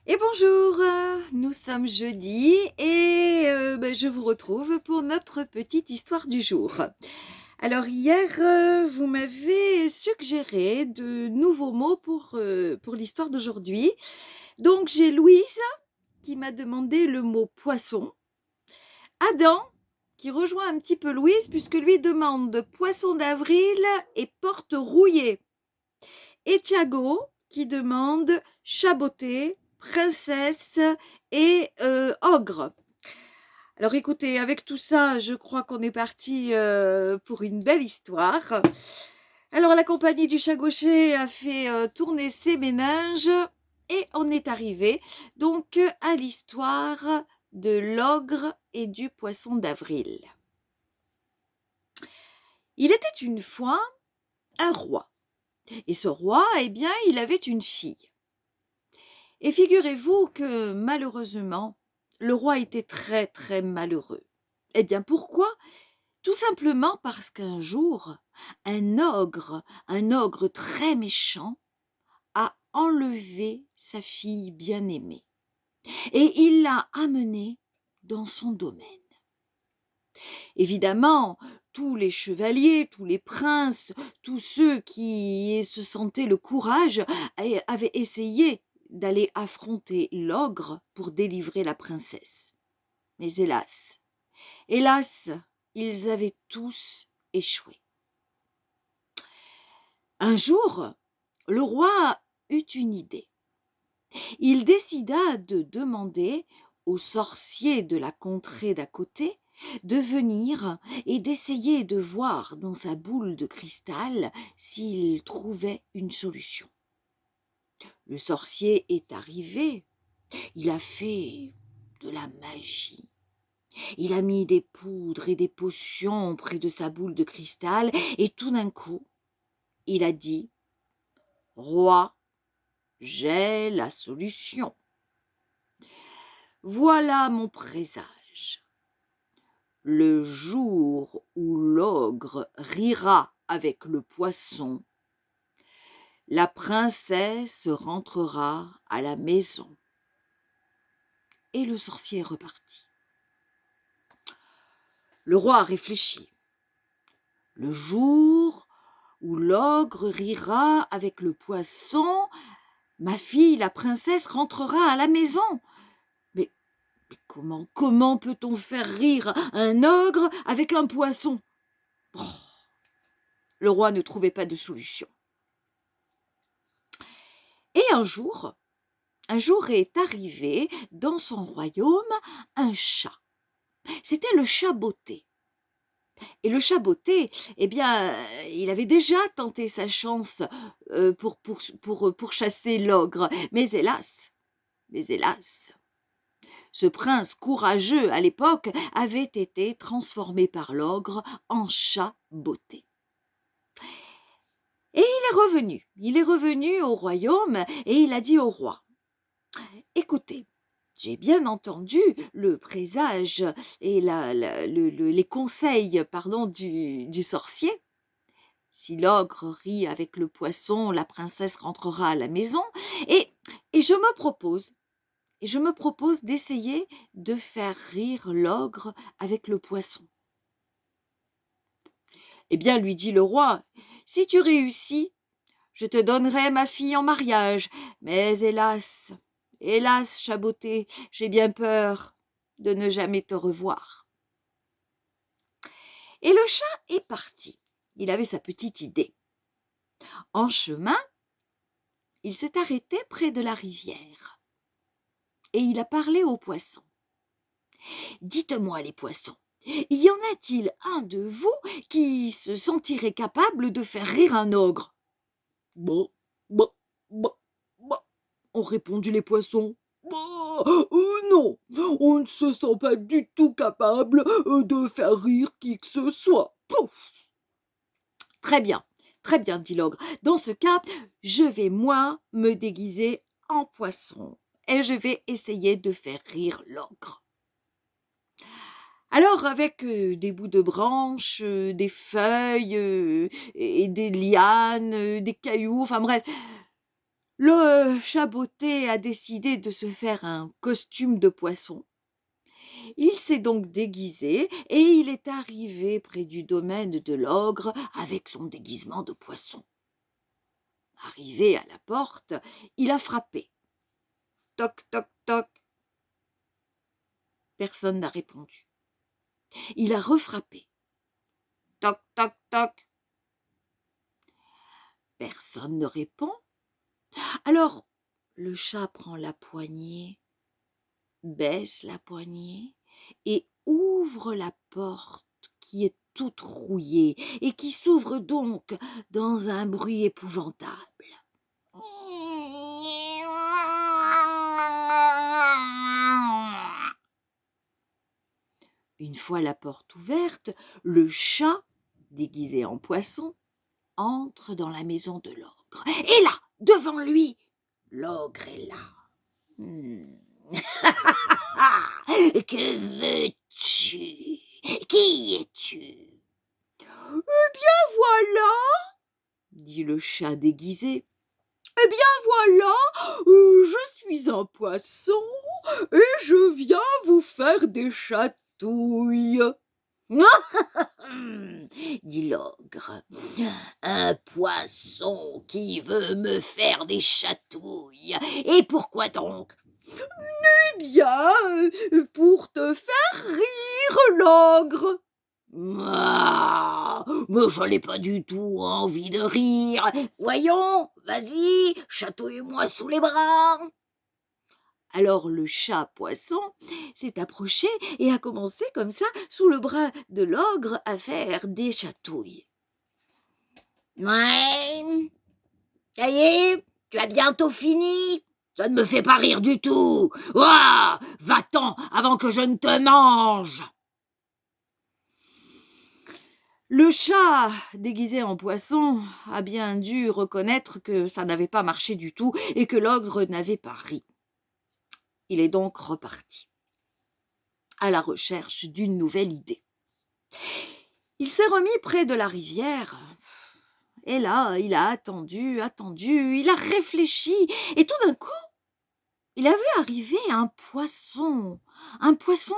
Et bonjour, nous sommes jeudi et je vous retrouve pour notre petite histoire du jour. Alors hier, vous m'avez suggéré de nouveaux mots pour l'histoire d'aujourd'hui. Donc j'ai Louise qui m'a demandé le mot poisson, Adam qui rejoint un petit peu Louise puisque lui demande poisson d'avril et porte rouillée, et Thiago qui demande chaboté, princesse et ogre. Alors écoutez, avec tout ça, je crois qu'on est parti pour une belle histoire. Alors la compagnie du chat gaucher a fait tourner ses méninges et on est arrivé donc à l'histoire de l'ogre et du poisson d'avril. Il était une fois un roi. Et ce roi, eh bien, il avait une fille. Et figurez-vous que malheureusement, le roi était très très malheureux. Eh bien pourquoi? Tout simplement parce qu'un jour, un ogre très méchant, a enlevé sa fille bien-aimée et il l'a amenée dans son domaine. Évidemment, tous les chevaliers, tous les princes, tous ceux qui se sentaient le courage avaient essayé d'aller affronter l'ogre pour délivrer la princesse. Mais hélas, ils avaient tous échoué. Un jour, le roi eut une idée. Il décida de demander aux sorciers de la contrée d'à côté de venir et d'essayer de voir dans sa boule de cristal s'il trouvait une solution. Le sorcier est arrivé, il a fait de la magie. Il a mis des poudres et des potions près de sa boule de cristal et tout d'un coup, il a dit « Roi, j'ai la solution. Voilà mon présage. Le jour où l'ogre rira avec le poisson, la princesse rentrera à la maison. » Et le sorcier est reparti. Le roi réfléchit. Le jour où l'ogre rira avec le poisson, ma fille, la princesse, rentrera à la maison. Mais comment peut-on faire rire un ogre avec un poisson? Oh, le roi ne trouvait pas de solution. Et un jour est arrivé dans son royaume un chat. C'était le chat botté. Et le chat botté, eh bien, il avait déjà tenté sa chance pour chasser l'ogre. Mais hélas, ce prince courageux à l'époque avait été transformé par l'ogre en chat botté. Et il est revenu au royaume et il a dit au roi: « Écoutez, j'ai bien entendu le présage et les conseils du sorcier. Si l'ogre rit avec le poisson, la princesse rentrera à la maison et, et je me propose d'essayer de faire rire l'ogre avec le poisson. » Eh bien, lui dit le roi, « Si tu réussis, je te donnerai ma fille en mariage. Mais hélas, chaboté, j'ai bien peur de ne jamais te revoir. » Et le chat est parti. Il avait sa petite idée. En chemin, il s'est arrêté près de la rivière et il a parlé aux poissons. « Dites-moi les poissons, y en a-t-il un de vous qui se sentirait capable de faire rire un ogre ?» Bon, bon, bon, bon, ont répondu les poissons. Non, on ne se sent pas du tout capable de faire rire qui que ce soit. Pouf. Très bien, dit l'ogre. Dans ce cas, je vais moi me déguiser en poisson et je vais essayer de faire rire l'ogre. Alors, avec des bouts de branches, des feuilles et des lianes, des cailloux, enfin bref, Le chat botté a décidé de se faire un costume de poisson. Il s'est donc déguisé et il est arrivé près du domaine de l'ogre avec son déguisement de poisson. Arrivé à la porte, il a frappé. Toc, toc, toc. Personne n'a répondu. Il a refrappé. Toc, toc, toc. Personne ne répond. Alors, le chat prend la poignée, baisse la poignée et ouvre la porte qui est toute rouillée et qui s'ouvre donc dans un bruit épouvantable. Une fois la porte ouverte, le chat, déguisé en poisson, entre dans la maison de l'ogre. Et là, devant lui, l'ogre est là. Que veux-tu? Qui es-tu? Eh bien voilà, dit le chat déguisé. Eh bien voilà, je suis un poisson et je viens vous faire des chatouilles. Dit l'ogre. Un poisson qui veut me faire des chatouilles. Et pourquoi donc? Eh bien, pour te faire rire, l'ogre. Ah, mais je n'ai pas du tout envie de rire. Voyons, vas-y, chatouille-moi sous les bras. Alors le chat poisson s'est approché et a commencé comme ça, sous le bras de l'ogre, à faire des chatouilles. Ouais, ça y est, tu as bientôt fini. Ça ne me fait pas rire du tout. Ouah, va-t'en avant que je ne te mange. Le chat, déguisé en poisson, a bien dû reconnaître que ça n'avait pas marché du tout et que l'ogre n'avait pas ri. Il est donc reparti à la recherche d'une nouvelle idée. Il s'est remis près de la rivière. Et là, il a attendu, il a réfléchi, et tout d'un coup, il a vu arriver un poisson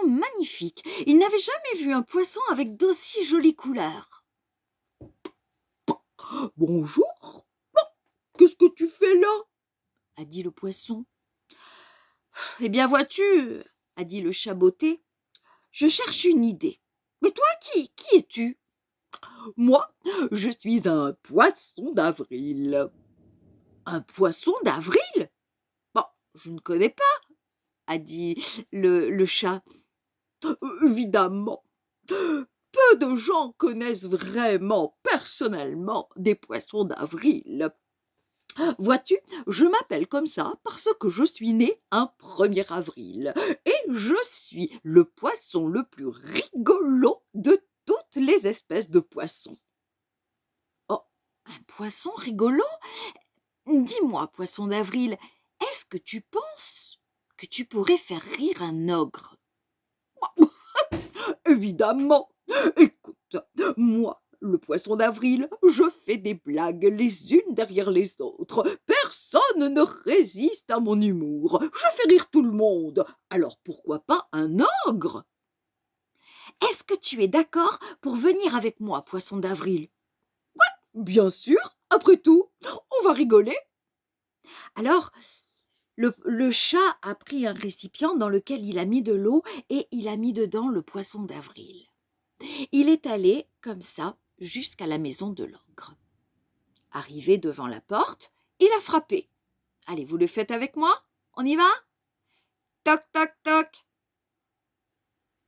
magnifique. Il n'avait jamais vu un poisson avec d'aussi jolies couleurs. « Bonjour, qu'est-ce que tu fais là ?» a dit le poisson. « Eh bien, vois-tu, » a dit le chat botté, « je cherche une idée. Mais toi, qui es-tu ?»« Moi, je suis un poisson d'avril. »« Un poisson d'avril ? Bon, je ne connais pas, » a dit le chat. « Évidemment, peu de gens connaissent vraiment, personnellement, des poissons d'avril. Vois-tu, je m'appelle comme ça parce que je suis né un 1er avril et je suis le poisson le plus rigolo de toutes les espèces de poissons. » « Oh, un poisson rigolo ? Dis-moi, poisson d'avril, est-ce que tu penses que tu pourrais faire rire un ogre ? » ?»« Évidemment. Écoute, moi, le poisson d'avril, je fais des blagues les unes derrière les autres. Personne ne résiste à mon humour. Je fais rire tout le monde. Alors pourquoi pas un ogre ? Est-ce que tu es d'accord pour venir avec moi, poisson d'avril ? Ouais, bien sûr. Après tout, on va rigoler. Alors, le chat a pris un récipient dans lequel il a mis de l'eau et il a mis dedans le poisson d'avril. Il est allé, comme ça, jusqu'à la maison de l'ogre. Arrivé devant la porte, il a frappé. Allez, vous le faites avec moi ? On y va ? Toc, toc, toc.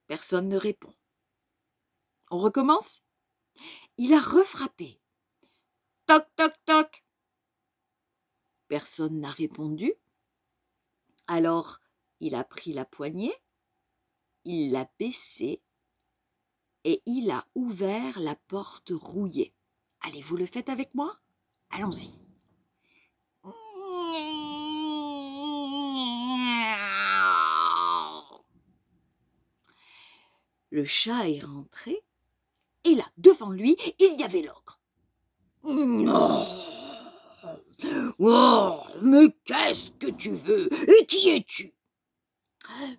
Personne ne répond. On recommence ? Il a refrappé. Toc, toc, toc. Personne n'a répondu. Alors, il a pris la poignée, il l'a baissée et il a ouvert la porte rouillée. Allez, vous le faites avec moi ? Allons-y. Le chat est rentré et là, devant lui, il y avait l'ogre. « Oh, Oh, mais qu'est-ce que tu veux? Et qui es-tu?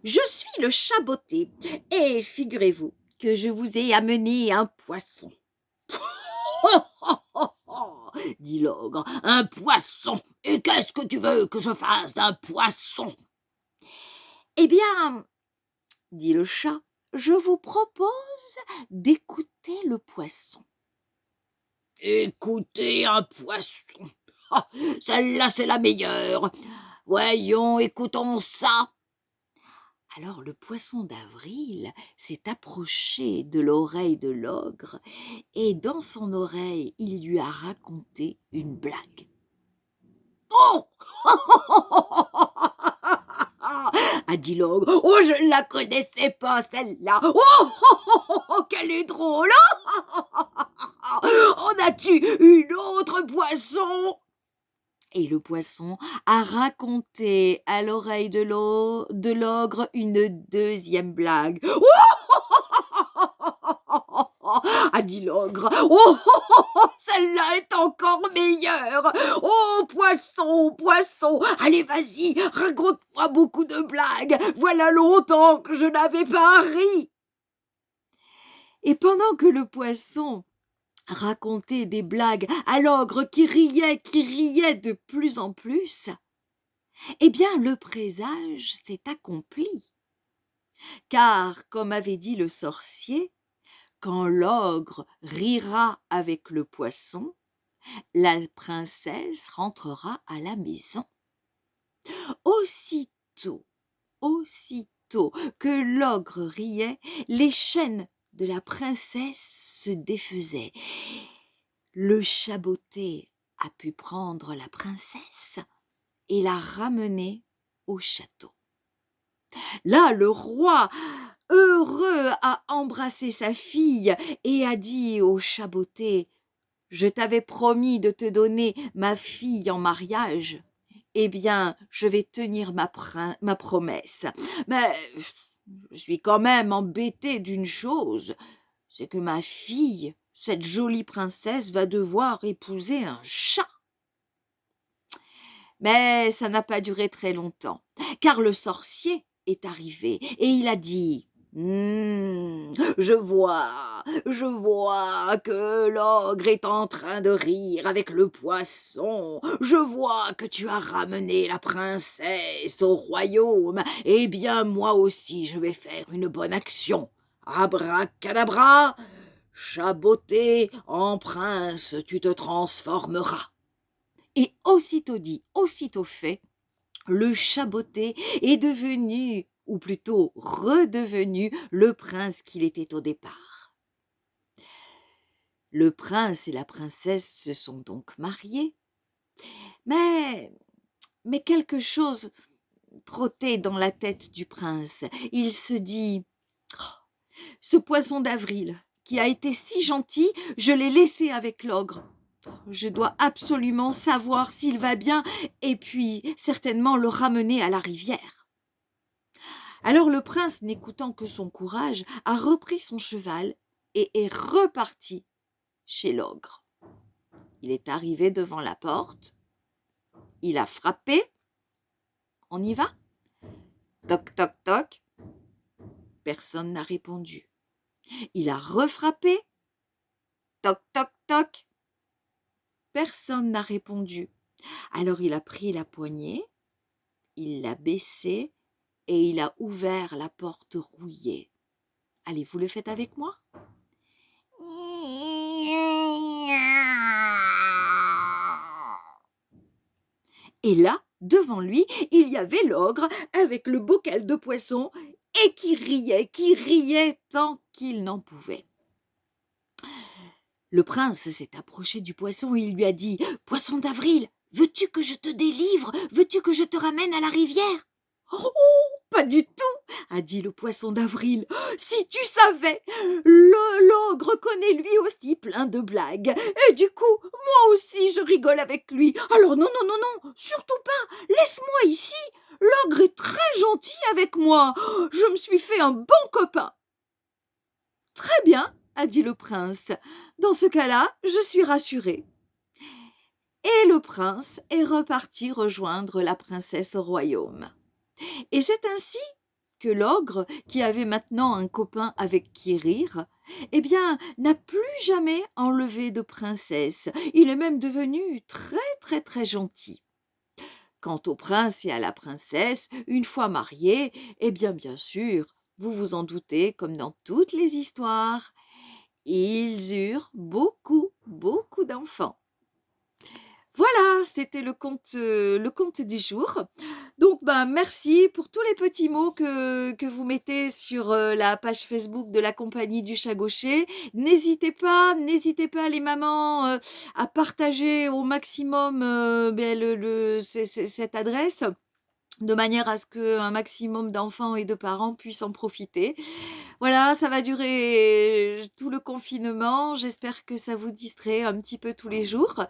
Je suis le chat botté, et figurez-vous que je vous ai amené un poisson. Oh, oh, oh, oh, dit l'ogre, un poisson. Et qu'est-ce que tu veux que je fasse d'un poisson? Eh bien, dit le chat, je vous propose d'écouter le poisson. Écoutez un poisson. Ah, celle-là, c'est la meilleure. Voyons, écoutons ça. Alors le poisson d'avril s'est approché de l'oreille de l'ogre et dans son oreille, il lui a raconté une blague. Oh a dit l'ogre. Oh, je ne la connaissais pas, celle-là. Oh, qu'elle est drôle. En as-tu une autre poisson? Et le poisson a raconté à l'oreille de l'ogre une deuxième blague. A dit l'ogre. Celle-là est encore meilleure. Oh, poisson, poisson, allez, vas-y, raconte-moi beaucoup de blagues. Voilà longtemps que je n'avais pas ri. Et pendant que le poisson racontait des blagues à l'ogre qui riait de plus en plus, eh bien le présage s'est accompli. Car, comme avait dit le sorcier, quand l'ogre rira avec le poisson, la princesse rentrera à la maison. Aussitôt que l'ogre riait, les chaînes de la princesse se défaisaient. Le chat botté a pu prendre la princesse et la ramener au château. Là, le roi, heureux, a embrassé sa fille et a dit au chat botté: « Je t'avais promis de te donner ma fille en mariage. Eh bien, je vais tenir ma promesse. Mais je suis quand même embêté d'une chose, c'est que ma fille, cette jolie princesse, va devoir épouser un chat. » Mais ça n'a pas duré très longtemps, car le sorcier est arrivé et il a dit: Je vois que l'ogre est en train de rire avec le poisson. Je vois que tu as ramené la princesse au royaume. Eh bien, moi aussi, je vais faire une bonne action. Abracadabra, chat botté, en prince, tu te transformeras. » Et aussitôt dit, aussitôt fait, le chat botté est devenu, ou plutôt redevenu, le prince qu'il était au départ. Le prince et la princesse se sont donc mariés, mais quelque chose trottait dans la tête du prince. Il se dit: « Ce poisson d'avril, qui a été si gentil, je l'ai laissé avec l'ogre. Je dois absolument savoir s'il va bien et puis certainement le ramener à la rivière. » Alors le prince, n'écoutant que son courage, a repris son cheval et est reparti chez l'ogre. Il est arrivé devant la porte, il a frappé. On y va? Toc, toc, toc. Personne n'a répondu. Il a refrappé. Toc, toc, toc. Personne n'a répondu. Alors il a pris la poignée, il l'a baissée et il a ouvert la porte rouillée. Allez, vous le faites avec moi? Et là, devant lui, il y avait l'ogre avec le bocal de poisson et qui riait tant qu'il n'en pouvait. Le prince s'est approché du poisson et il lui a dit: « Poisson d'avril, veux-tu que je te délivre? Veux-tu que je te ramène à la rivière? » « Oh, pas du tout, » a dit le poisson d'avril. « Si tu savais, l'ogre connaît lui aussi plein de blagues. Et du coup, moi aussi je rigole avec lui. Alors non, surtout pas, laisse-moi ici. L'ogre est très gentil avec moi. Je me suis fait un bon copain. » « Très bien, » a dit le prince. « Dans ce cas-là, je suis rassuré. » et le prince est reparti rejoindre la princesse au royaume. Et c'est ainsi que l'ogre, qui avait maintenant un copain avec qui rire, eh bien, n'a plus jamais enlevé de princesse. Il est même devenu très très très gentil. Quant au prince et à la princesse, une fois mariés, eh bien sûr, vous vous en doutez, comme dans toutes les histoires, ils eurent beaucoup, beaucoup d'enfants. Voilà, c'était le conte du jour. Donc, ben, merci pour tous les petits mots que vous mettez sur la page Facebook de la compagnie du chat gaucher. N'hésitez pas les mamans à partager au maximum ben, cette adresse de manière à ce qu'un maximum d'enfants et de parents puissent en profiter. Voilà, ça va durer tout le confinement. J'espère que ça vous distrait un petit peu tous les jours.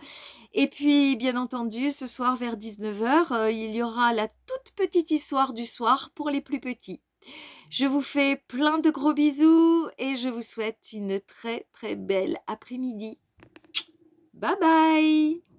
Et puis, bien entendu, ce soir vers 19h, il y aura la toute petite histoire du soir pour les plus petits. Je vous fais plein de gros bisous et je vous souhaite une très très belle après-midi. Bye bye!